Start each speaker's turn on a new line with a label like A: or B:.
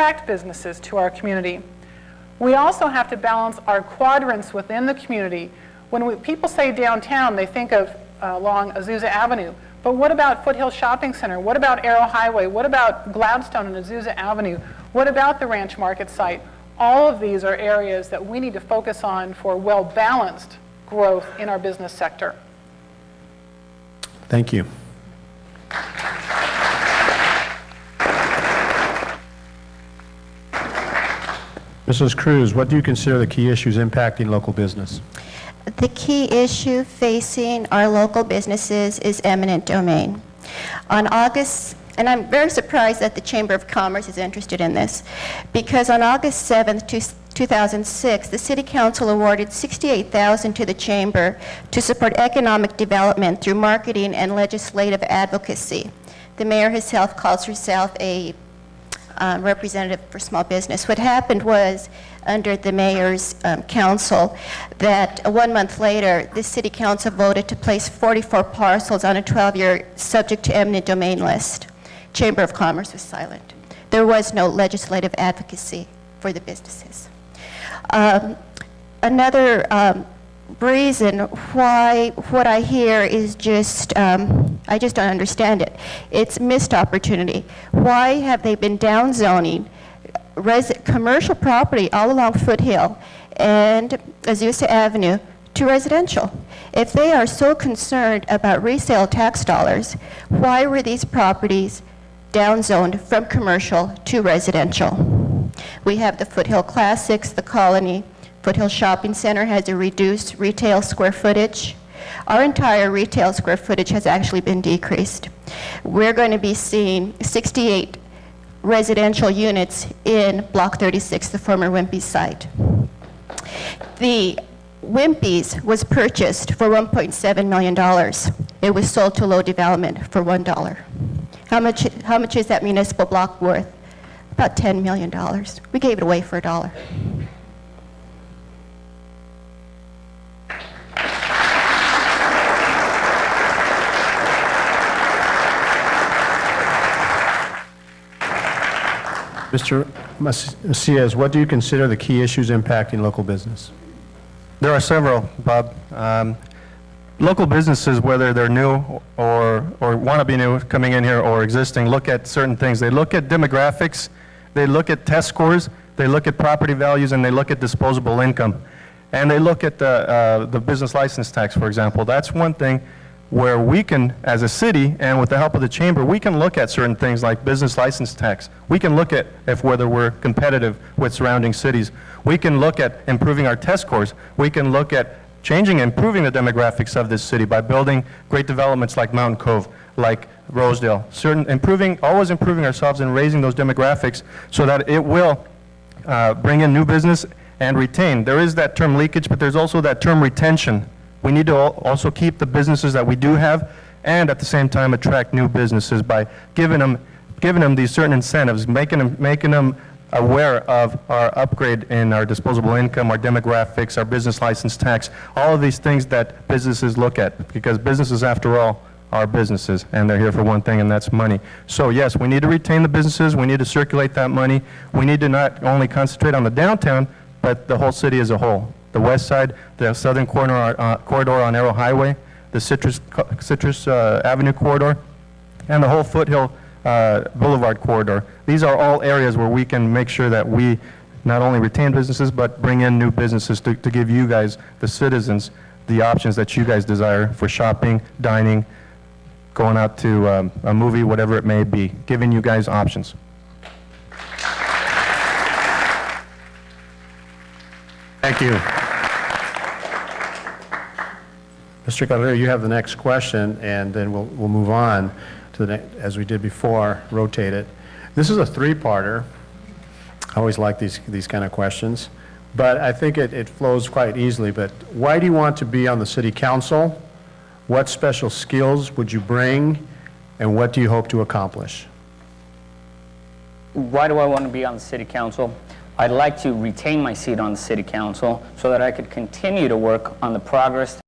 A: attract businesses to our community. We also have to balance our quadrants within the community. When people say downtown, they think of along Azusa Avenue. But what about Foothill Shopping Center? What about Arrow Highway? What about Gladstone and Azusa Avenue? What about the Ranch Market site? All of these are areas that we need to focus on for well-balanced growth in our business sector.
B: Thank you. Mrs. Cruz, what do you consider the key issues impacting local business?
C: The key issue facing our local businesses is eminent domain. On August, and I'm very surprised that the Chamber of Commerce is interested in this, because on August 7th, 2006, the City Council awarded $68,000 to the Chamber to support economic development through marketing and legislative advocacy. The mayor herself calls herself a representative for small business. What happened was, under the mayor's council, that 1 month later, the City Council voted to place 44 parcels on a 12-year subject to eminent domain list. Chamber of Commerce was silent. There was no legislative advocacy for the businesses. Another reason why what I hear is just, I just don't understand it. It's missed opportunity. Why have they been downzoning commercial property all along Foothill and Azusa Avenue to residential? If they are so concerned about resale tax dollars, why were these properties downzoned from commercial to residential? We have the Foothill Classics, the Colony. Foothill Shopping Center has a reduced retail square footage. Our entire retail square footage has actually been decreased. We're going to be seeing 68 residential units in Block 36, the former Wimpy's site. The Wimpy's was purchased for $1.7 million. It was sold to low development for $1. How much is that municipal block worth? About $10 million. We gave it away for $1.
B: Mr. Macias, what do you consider the key issues impacting local business?
D: There are several, Bob. Local businesses, whether they're new or want to be new, coming in here, or existing, look at certain things. They look at demographics, they look at test scores, they look at property values, and they look at disposable income. And they look at the business license tax, for example. That's one thing where we can, as a city, and with the help of the chamber, we can look at certain things like business license tax. We can look at whether we're competitive with surrounding cities. We can look at improving our test scores. We can look at changing and improving the demographics of this city by building great developments like Mountain Cove, like Rosedale. Always improving ourselves and raising those demographics so that it will bring in new business and retain. There is that term leakage, but there's also that term retention. We need to also keep the businesses that we do have, and at the same time attract new businesses by giving them these certain incentives, making them aware of our upgrade in our disposable income, our demographics, our business license tax, all of these things that businesses look at, because businesses, after all, are businesses, and they're here for one thing, and that's money. So yes, we need to retain the businesses, we need to circulate that money, we need to not only concentrate on the downtown, but the whole city as a whole. The west side, the southern corridor on Arrow Highway, the Citrus Avenue corridor, and the whole Foothill Boulevard corridor. These are all areas where we can make sure that we not only retain businesses, but bring in new businesses to give you guys, the citizens, the options that you guys desire for shopping, dining, going out to a movie, whatever it may be, giving you guys options.
B: Thank you. Mr. Carrillo, you have the next question, and then we'll move on to the next, as we did before, rotate it. This is a three-parter. I always like these kind of questions, but I think it flows quite easily. But why do you want to be on the city council? What special skills would you bring, and what do you hope to accomplish?
E: Why do I want to be on the city council? I'd like to retain my seat on the city council so that I could continue to work on the progress